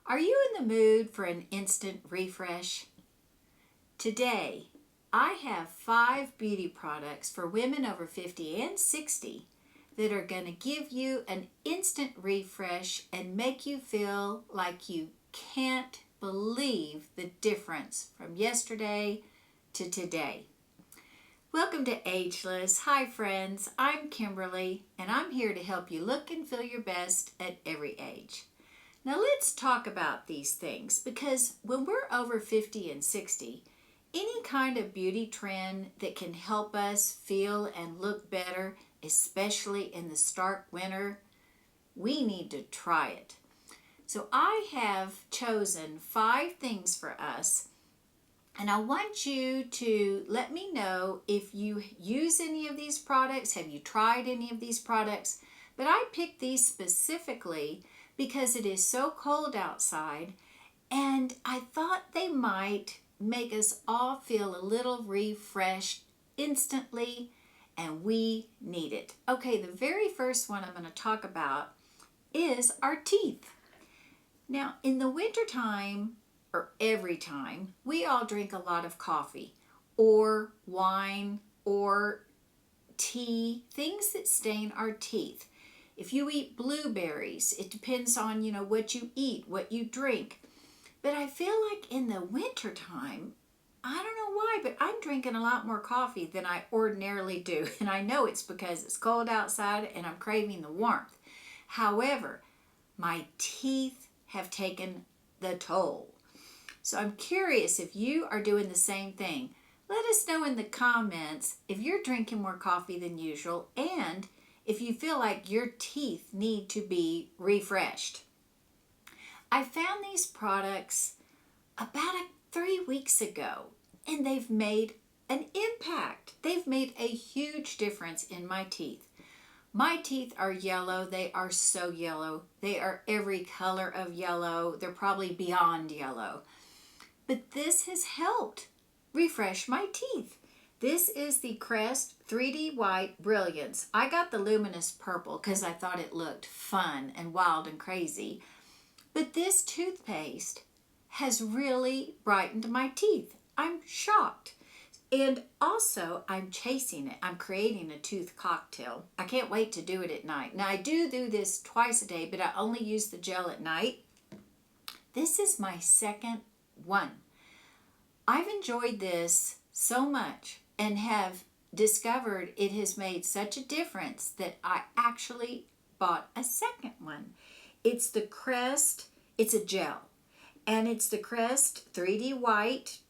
Are you in the mood for an instant refresh? Today, I have 5 beauty products for women over 50 and 60 that are going to give you an instant refresh and make you feel like you can't believe the difference from yesterday to today. Welcome to Ageless. Hi friends, I'm Kimberly and I'm here to help you look and feel your best at every age. Now let's talk about these things because when we're over 50 and 60, any kind of beauty trend that can help us feel and look better, especially in the stark winter, we need to try it. So I have chosen 5 things for us, and I want you to let me know if you use any of these products. Have you tried any of these products? But I picked these specifically because it is so cold outside, and I thought they might make us all feel a little refreshed instantly, and we need it. Okay, the very first one I'm going to talk about is our teeth. Now, in the wintertime, or every time, we all drink a lot of coffee or wine or tea, things that stain our teeth. If you eat blueberries, it depends on, what you eat, what you drink. But I feel like in the wintertime, I don't know why, but I'm drinking a lot more coffee than I ordinarily do. And I know it's because it's cold outside and I'm craving the warmth. However, my teeth have taken the toll. So I'm curious if you are doing the same thing. Let us know in the comments if you're drinking more coffee than usual and if you feel like your teeth need to be refreshed. I found these products about 3 weeks ago, and they've made an impact. They've made a huge difference in my teeth. My teeth are yellow. They are so yellow. They are every color of yellow. They're probably beyond yellow. But this has helped refresh my teeth. This is the Crest 3D White Brilliance. I got the luminous purple because I thought it looked fun and wild and crazy. But this toothpaste has really brightened my teeth. I'm shocked. And also, I'm chasing it. I'm creating a tooth cocktail. I can't wait to do it at night. Now, I do this twice a day, but I only use the gel at night. This is my second one. I've enjoyed this so much and have discovered it has made such a difference that I actually bought a second one. It's the Crest, it's a gel, and it's the Crest 3D White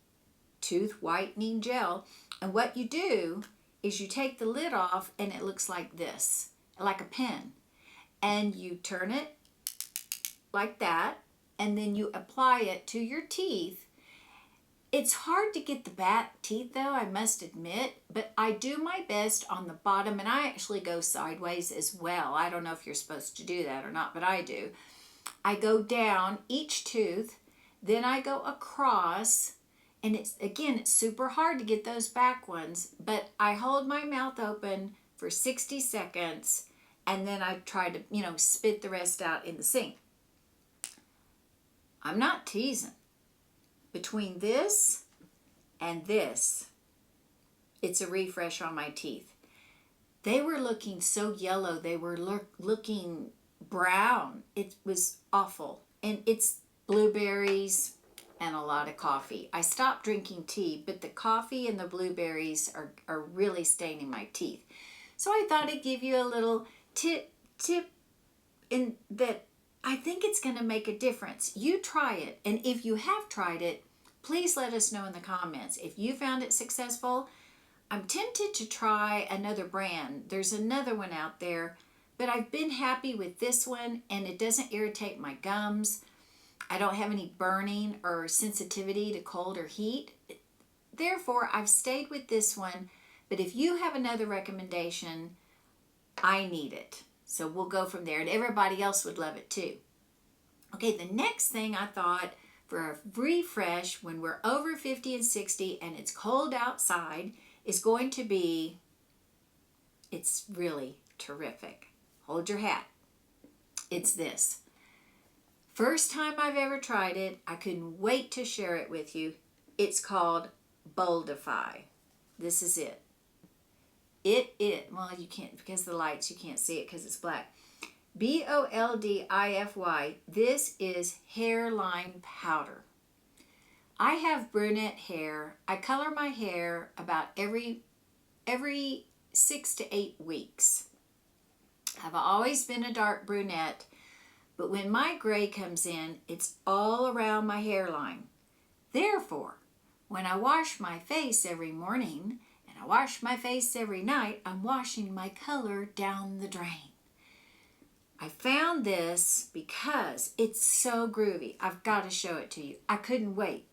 Tooth Whitening Gel. And what you do is you take the lid off and it looks like this, like a pen. And you turn it like that, and then you apply it to your teeth. It's hard to get the back teeth though, I must admit, but I do my best on the bottom, and I actually go sideways as well. I don't know if you're supposed to do that or not, but I do. I go down each tooth, then I go across, and it's super hard to get those back ones, but I hold my mouth open for 60 seconds, and then I try to, spit the rest out in the sink. I'm not teasing. Between this and this, it's a refresh on my teeth. They were looking so yellow. They were looking brown. It was awful. And it's blueberries and a lot of coffee. I stopped drinking tea, but the coffee and the blueberries are really staining my teeth. So I thought I'd give you a little tip in that I think it's going to make a difference. You try it, and if you have tried it, please let us know in the comments. If you found it successful, I'm tempted to try another brand. There's another one out there, but I've been happy with this one, and it doesn't irritate my gums. I don't have any burning or sensitivity to cold or heat. Therefore, I've stayed with this one, but if you have another recommendation, I need it. So we'll go from there, and everybody else would love it too. Okay, the next thing I thought for a refresh when we're over 50 and 60 and it's cold outside is going to be, it's really terrific. Hold your hat. It's this. First time I've ever tried it. I couldn't wait to share it with you. It's called Boldify. This is it. Well, you can't, because of the lights, you can't see it because it's black. Boldify. This is hairline powder. I have brunette hair. I color my hair about every 6 to 8 weeks. I've always been a dark brunette, but when my gray comes in, it's all around my hairline. Therefore, when I wash my face every morning and I wash my face every night, I'm washing my color down the drain. I found this because it's so groovy. I've got to show it to you. I couldn't wait.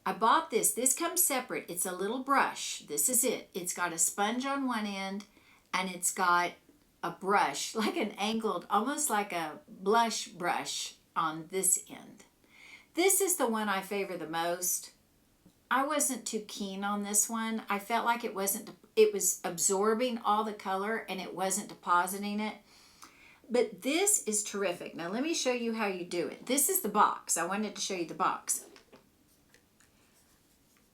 I bought this. This comes separate. It's a little brush. This is it. It's got a sponge on one end and it's got a brush, like an angled, almost like a blush brush on this end. This is the one I favor the most. I wasn't too keen on this one. I felt like it was absorbing all the color and it wasn't depositing it. But this is terrific. Now let me show you how you do it. This is the box. I wanted to show you the box.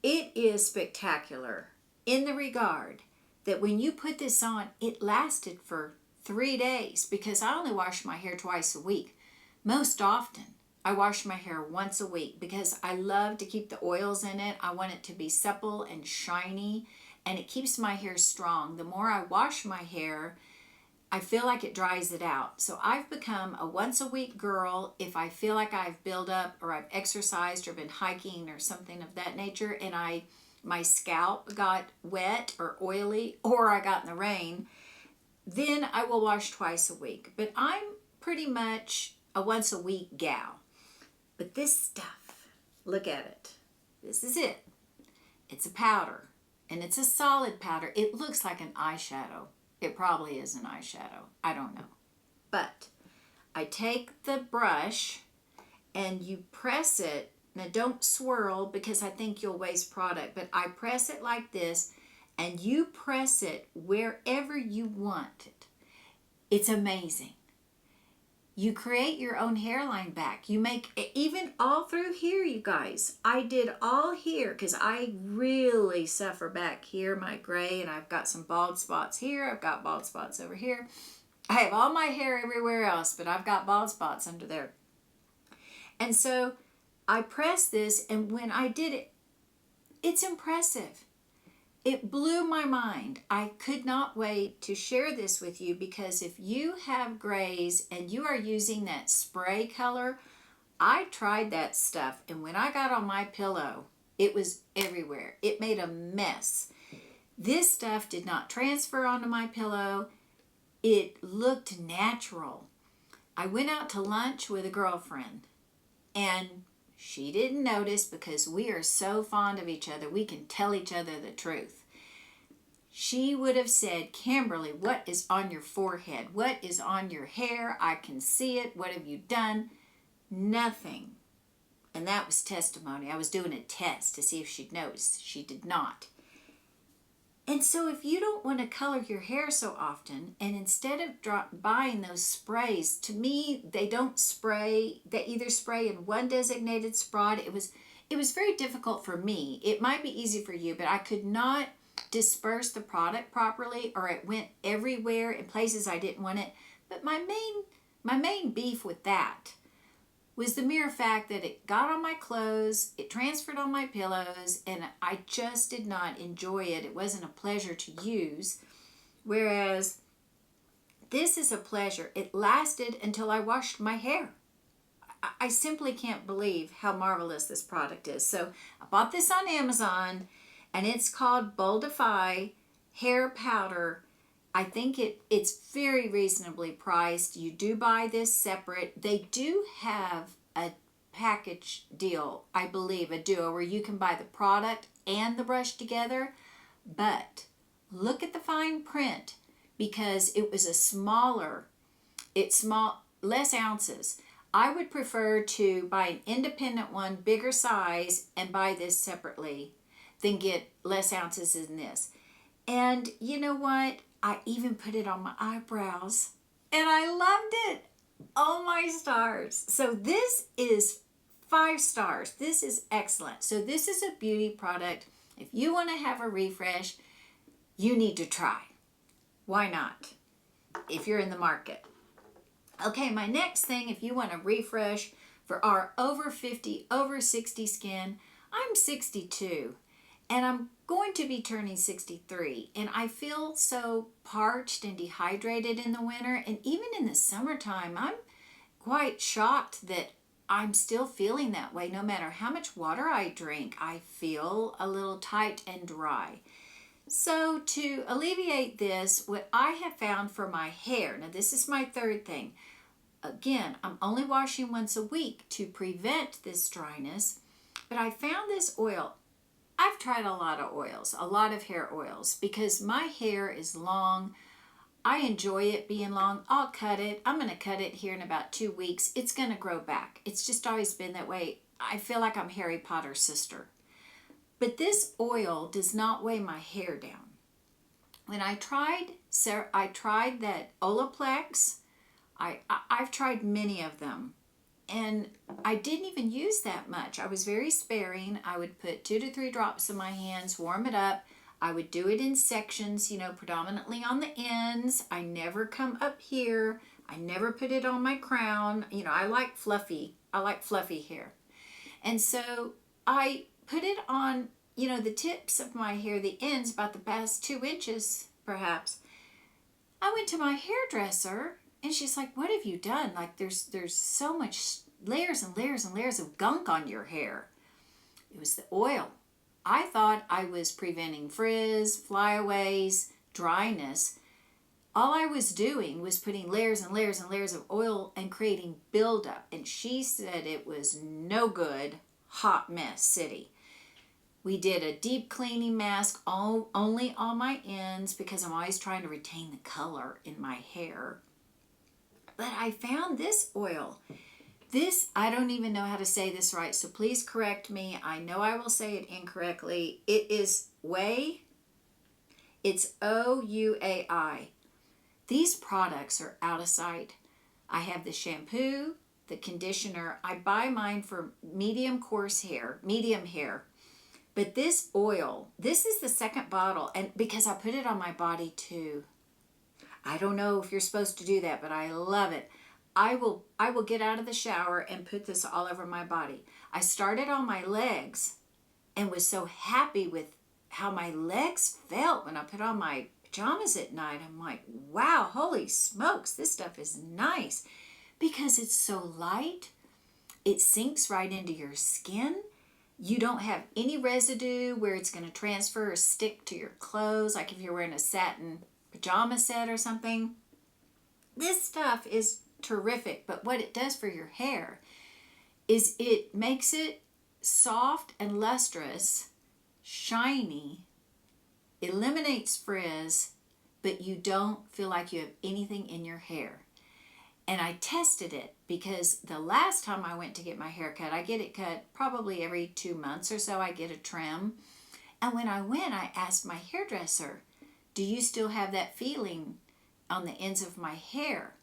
It is spectacular in the regard that when you put this on, it lasted for 3 days because I only wash my hair twice a week. Most often, I wash my hair once a week because I love to keep the oils in it. I want it to be supple and shiny, and it keeps my hair strong. The more I wash my hair, I feel like it dries it out. So I've become a once a week girl if I feel like I've built up or I've exercised or been hiking or something of that nature and my scalp got wet or oily or I got in the rain, then I will wash twice a week. But I'm pretty much a once a week gal. But this stuff, look at it. This is it. It's a powder and it's a solid powder. It looks like an eyeshadow. It probably is an eyeshadow. I don't know. But I take the brush and you press it. Now don't swirl because I think you'll waste product. But I press it like this and you press it wherever you want it. It's amazing. You create your own hairline back. You make it even all through here, you guys. I did all here because I really suffer back here, my gray, and I've got some bald spots here. I've got bald spots over here. I have all my hair everywhere else, but I've got bald spots under there. And so I pressed this, and when I did it, it's impressive. It blew my mind. I could not wait to share this with you because if you have grays and you are using that spray color, I tried that stuff and when I got on my pillow, it was everywhere. It made a mess. This stuff did not transfer onto my pillow. It looked natural. I went out to lunch with a girlfriend and she didn't notice because we are so fond of each other. We can tell each other the truth. She would have said, Kimberly, what is on your forehead? What is on your hair? I can see it. What have you done? Nothing. And that was testimony. I was doing a test to see if she'd notice. She did not. And so if you don't want to color your hair so often, and instead of buying those sprays, to me, they don't spray. They either spray in one designated spot. It was very difficult for me. It might be easy for you, but I could not disperse the product properly, or it went everywhere in places I didn't want it. But my main beef with that was the mere fact that it got on my clothes, it transferred on my pillows, and I just did not enjoy it. It wasn't a pleasure to use. Whereas this is a pleasure. It lasted until I washed my hair. I simply can't believe how marvelous this product is. So I bought this on Amazon, and it's called Boldify Hair Powder. I think it's very reasonably priced. You do buy this separate. They do have a package deal, I believe, a duo, where you can buy the product and the brush together. But look at the fine print because it was less ounces. I would prefer to buy an independent one, bigger size, and buy this separately than get less ounces in this. And you know what? I even put it on my eyebrows and I loved it. Oh my stars. So this is 5 stars. This is excellent. So this is a beauty product. If you want to have a refresh, you need to try. Why not? If you're in the market. Okay, my next thing, if you want to refresh for our over 50, over 60 skin, I'm 62 and I'm going to be turning 63, and I feel so parched and dehydrated in the winter, and even in the summertime I'm quite shocked that I'm still feeling that way. No matter how much water I drink, I feel a little tight and dry. So to alleviate this, what I have found for my hair, now this is my third thing. Again, I'm only washing once a week to prevent this dryness, but I found this oil. I've tried a lot of oils, a lot of hair oils, because my hair is long. I enjoy it being long. I'll cut it. I'm going to cut it here in about 2 weeks. It's going to grow back. It's just always been that way. I feel like I'm Harry Potter's sister. But this oil does not weigh my hair down. When I tried that Olaplex. I've tried many of them, and I didn't even use that much. I was very sparing. I would put 2 to 3 drops in my hands, warm it up. I would do it in sections, predominantly on the ends. I never come up here. I never put it on my crown. I like fluffy hair. And so I put it on, the tips of my hair, the ends, about the past 2 inches, perhaps. I went to my hairdresser, and she's like, "What have you done? Like, there's so much layers and layers and layers of gunk on your hair." It was the oil. I thought I was preventing frizz, flyaways, dryness. All I was doing was putting layers and layers and layers of oil and creating buildup. And she said it was no good. Hot mess city. We did a deep cleaning mask only on my ends because I'm always trying to retain the color in my hair. But I found this oil. This, I don't even know how to say this right, so please correct me. I know I will say it incorrectly. It is Ouai. It's Ouai. These products are out of sight. I have the shampoo, the conditioner. I buy mine for medium hair. But this oil, this is the second bottle, and because I put it on my body too. I don't know if you're supposed to do that, but I love it. I will get out of the shower and put this all over my body. I started on my legs and was so happy with how my legs felt when I put on my pajamas at night. I'm like, wow, holy smokes, this stuff is nice because it's so light. It sinks right into your skin. You don't have any residue where it's going to transfer or stick to your clothes, like if you're wearing a satin pajama set or something. This stuff is terrific, but what it does for your hair is it makes it soft and lustrous, shiny, eliminates frizz, but you don't feel like you have anything in your hair. And I tested it because the last time I went to get my hair cut, I get it cut probably every 2 months or so. I get a trim. And when I went, I asked my hairdresser, "Do you still have that feeling on the ends of my hair?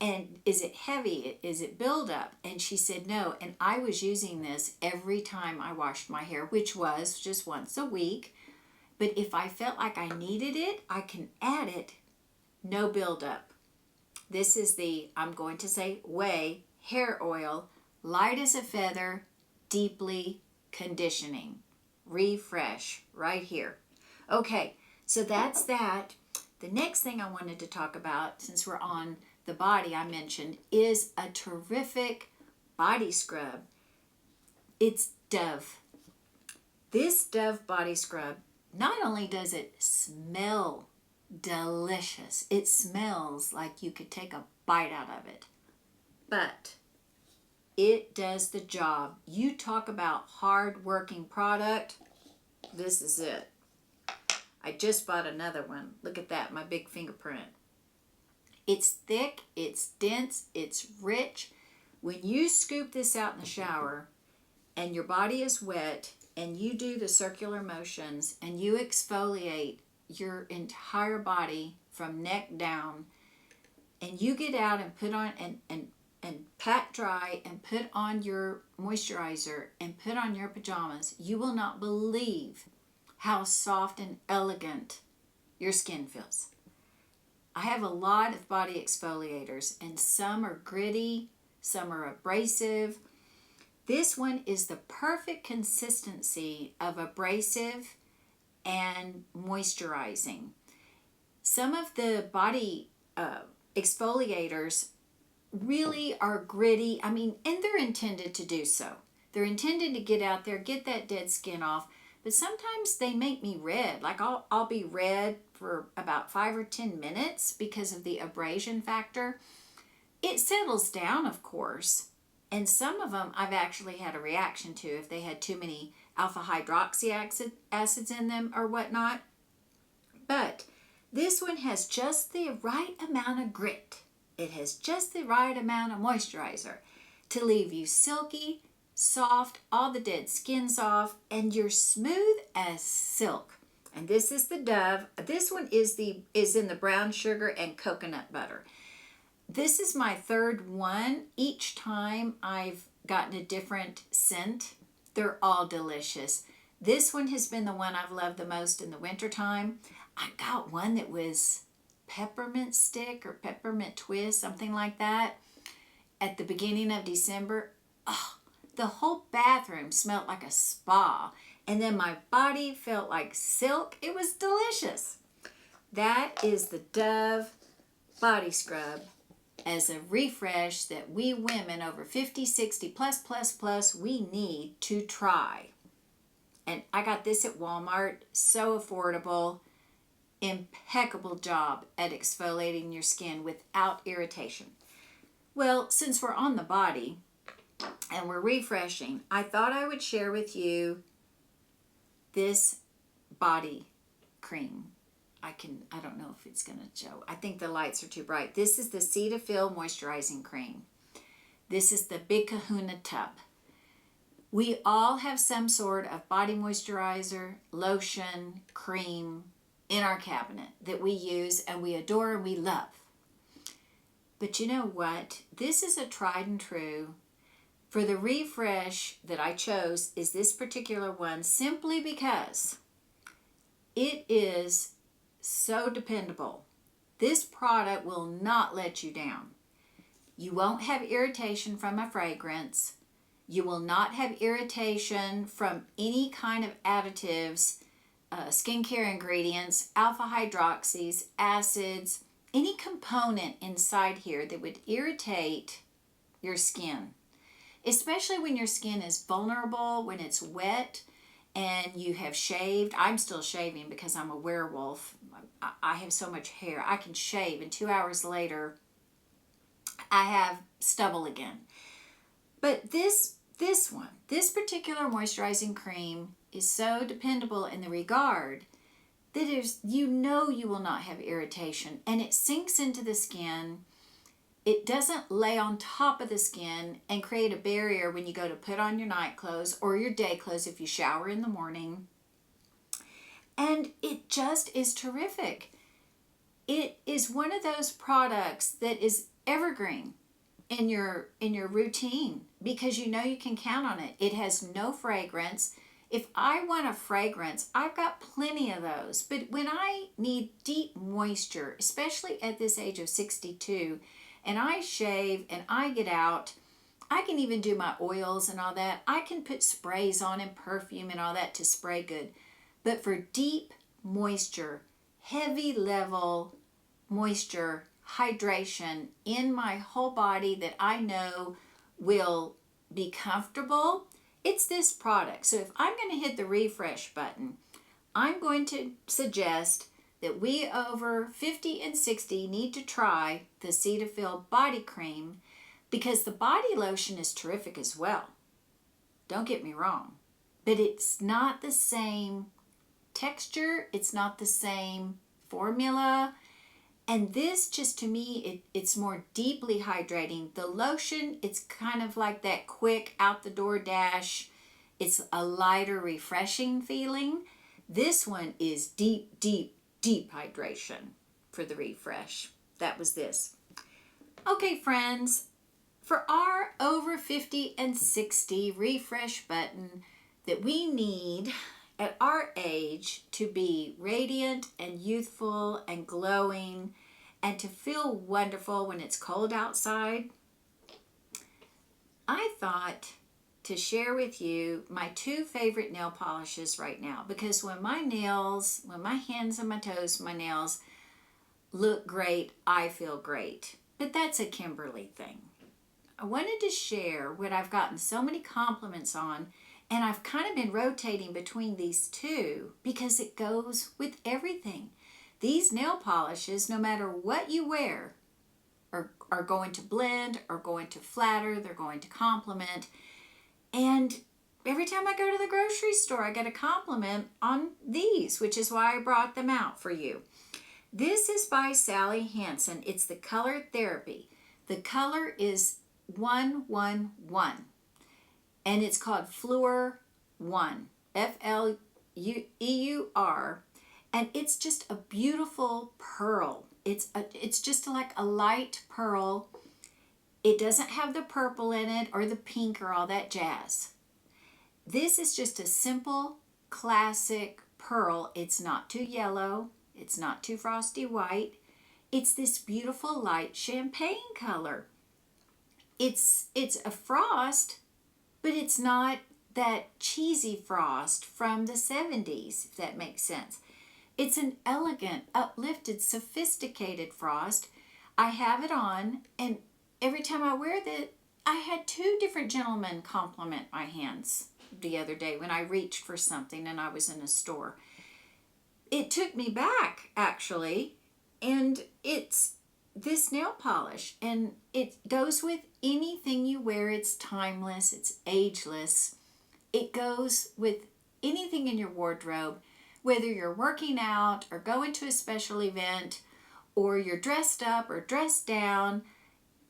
And is it heavy? Is it buildup?" And she said no. And I was using this every time I washed my hair, which was just once a week. But if I felt like I needed it, I can add it. No buildup. This is the, I'm going to say, Ouai hair oil, light as a feather, deeply conditioning. Refresh right here. Okay, so that's that. The next thing I wanted to talk about, since we're on the body, I mentioned, is a terrific body scrub. It's Dove. This Dove body scrub, not only does it smell delicious, it smells like you could take a bite out of it, but it does the job. You talk about hard-working product, this is it. I just bought another one. Look at that, my big fingerprint. It's thick, it's dense, it's rich. When you scoop this out in the shower and your body is wet and you do the circular motions and you exfoliate your entire body from neck down, and you get out and put on and pat dry and put on your moisturizer and put on your pajamas, you will not believe how soft and elegant your skin feels. I have a lot of body exfoliators, and some are gritty, some are abrasive. This one is the perfect consistency of abrasive and moisturizing. Some of the body exfoliators really are gritty. I mean, and they're intended to do so. They're intended to get out there, get that dead skin off. But sometimes they make me red. Like I'll be red for about 5 or 10 minutes because of the abrasion factor. It settles down, of course. And some of them I've actually had a reaction to if they had too many alpha hydroxy acids in them or whatnot. But this one has just the right amount of grit. It has just the right amount of moisturizer to leave you silky, soft, all the dead skin's off, and you're smooth as silk. And this is the Dove. This one is in the brown sugar and coconut butter. This is my third one. Each time I've gotten a different scent. They're all delicious. This one has been the one I've loved the most in the wintertime. I got one that was peppermint stick or peppermint twist, something like that, at the beginning of December. Oh, the whole bathroom smelled like a spa. And then my body felt like silk. It was delicious. That is the Dove Body Scrub as a refresh that we women over 50, 60, plus, we need to try. And I got this at Walmart. So affordable. Impeccable job at exfoliating your skin without irritation. Well, since we're on the body and we're refreshing, I thought I would share with you this body cream. I don't know if it's going to show. I think the lights are too bright. This is the Cetaphil Moisturizing Cream. This is the Big Kahuna tub. We all have some sort of body moisturizer, lotion, cream in our cabinet that we use and we adore and we love. But you know what? This is a tried and true. For the refresh that I chose is this particular one simply because it is so dependable. This product will not let you down. You won't have irritation from a fragrance. You will not have irritation from any kind of additives, skincare ingredients, alpha hydroxys, acids, any component inside here that would irritate your skin. Especially when your skin is vulnerable, when it's wet and you have shaved. I'm still shaving because I'm a werewolf. I have so much hair. I can shave and 2 hours later I have stubble again. But this particular moisturizing cream is so dependable in the regard that you will not have irritation, and it sinks into the skin. It doesn't lay on top of the skin and create a barrier when you go to put on your night clothes or your day clothes if you shower in the morning. And it just is terrific. It is one of those products that is evergreen in your routine because you know you can count on it. It has no fragrance. If I want a fragrance, I've got plenty of those. But when I need deep moisture, especially at this age of 62, and I shave and I get out, I can even do my oils and all that. I can put sprays on and perfume and all that to spray good. But for deep moisture, heavy level moisture, hydration in my whole body that I know will be comfortable, it's this product. So if I'm going to hit the refresh button, I'm going to suggest that we over 50 and 60 need to try the Cetaphil body cream because the body lotion is terrific as well. Don't get me wrong. But it's not the same texture. It's not the same formula. And this just to me, it's more deeply hydrating. The lotion, it's kind of like that quick out the door dash. It's a lighter, refreshing feeling. This one is deep hydration for the refresh. That was this. Okay, friends, for our over 50 and 60 refresh button that we need at our age to be radiant and youthful and glowing and to feel wonderful when it's cold outside, I thought to share with you my two favorite nail polishes right now, because when my hands and my toes, my nails look great, I feel great. But that's a Kimberly thing. I wanted to share what I've gotten so many compliments on, and I've kind of been rotating between these two because it goes with everything. These nail polishes, no matter what you wear, are going to blend, are going to flatter, they're going to complement. And every time I go to the grocery store, I get a compliment on these, which is why I brought them out for you. This is by Sally Hansen. It's the Color Therapy. The color is 111, and it's called Fleur 1, F-L-E-U-R, and it's just a beautiful pearl. It's just like a light pearl. It doesn't have the purple in it or the pink or all that jazz. This is just a simple, classic pearl. It's not too yellow. It's not too frosty white. It's this beautiful light champagne color. It's a frost, but it's not that cheesy frost from the 70s, if that makes sense. It's an elegant, uplifted, sophisticated frost. I have it on, and every time I wear that, I had two different gentlemen compliment my hands the other day when I reached for something and I was in a store. It took me back, actually, and it's this nail polish, and it goes with anything you wear. It's timeless, it's ageless. It goes with anything in your wardrobe, whether you're working out or going to a special event or you're dressed up or dressed down.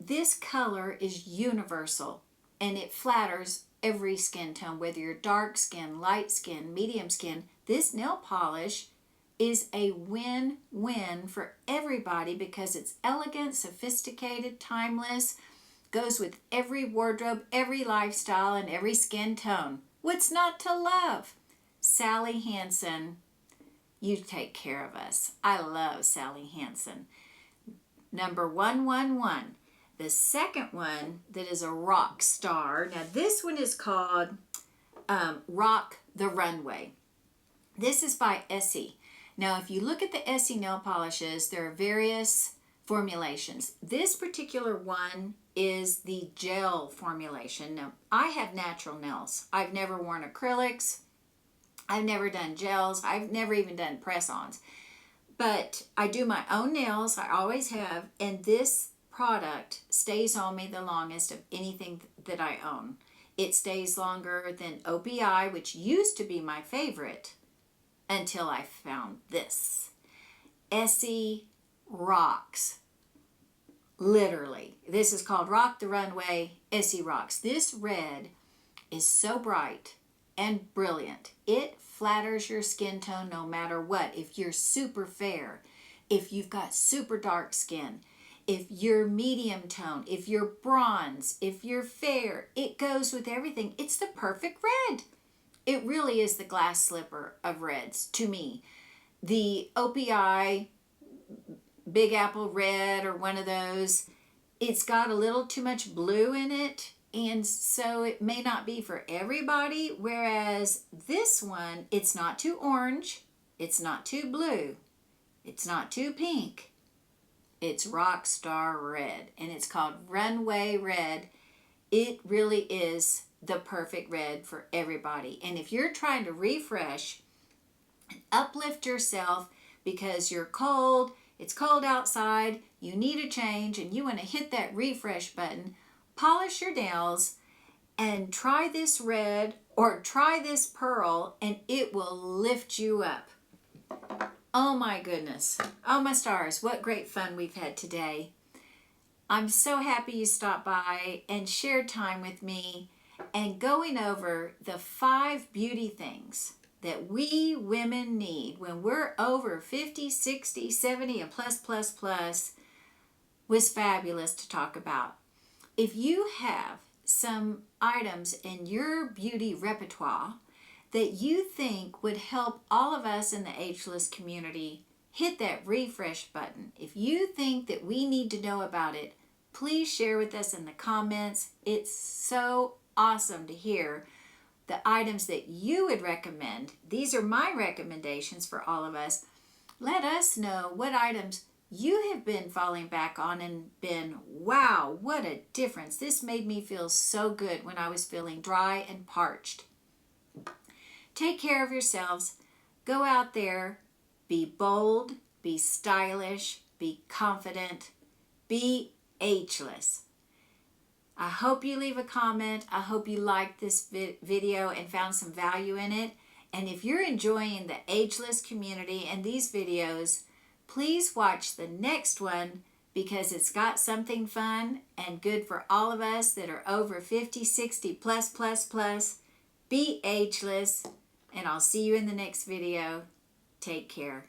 This color is universal, and it flatters every skin tone, whether you're dark skin, light skin, medium skin. This nail polish is a win-win for everybody because it's elegant, sophisticated, timeless, goes with every wardrobe, every lifestyle, and every skin tone. What's not to love? Sally Hansen, you take care of us. I love Sally Hansen. Number 111. The second one that is a rock star. Now this one is called Rock the Runway. This is by Essie. Now if you look at the Essie nail polishes, there are various formulations. This particular one is the gel formulation. Now I have natural nails. I've never worn acrylics. I've never done gels. I've never even done press-ons. But I do my own nails. I always have. And this product stays on me the longest of anything that I own. It stays longer than OPI, which used to be my favorite until I found this. Essie rocks. Literally. This is called Rock the Runway. Essie rocks. This red is so bright and brilliant. It flatters your skin tone no matter what. If you're super fair, if you've got super dark skin, if you're medium tone, if you're bronze, if you're fair, it goes with everything. It's the perfect red. It really is the glass slipper of reds to me. The OPI Big Apple Red or one of those, it's got a little too much blue in it, and so it may not be for everybody, whereas this one, it's not too orange, it's not too blue, it's not too pink. It's Rockstar Red, and it's called Runway Red. It really is the perfect red for everybody. And if you're trying to refresh and uplift yourself because you're cold, it's cold outside, you need a change, and you want to hit that refresh button, polish your nails and try this red or try this pearl, and it will lift you up. Oh my goodness. Oh my stars, what great fun we've had today. I'm so happy you stopped by and shared time with me and going over the 5 beauty things that we women need when we're over 50, 60, 70, and plus. was fabulous to talk about. If you have some items in your beauty repertoire that you think would help all of us in the ageless community, hit that refresh button. If you think that we need to know about it, please share with us in the comments. It's so awesome to hear the items that you would recommend. These are my recommendations for all of us. Let us know what items you have been falling back on and been, wow, what a difference. This made me feel so good when I was feeling dry and parched. Take care of yourselves. Go out there. Be bold. Be stylish. Be confident. Be ageless. I hope you leave a comment. I hope you liked this video and found some value in it. And if you're enjoying the ageless community and these videos, please watch the next one because it's got something fun and good for all of us that are over 50, 60, plus. Be ageless, and I'll see you in the next video. Take care.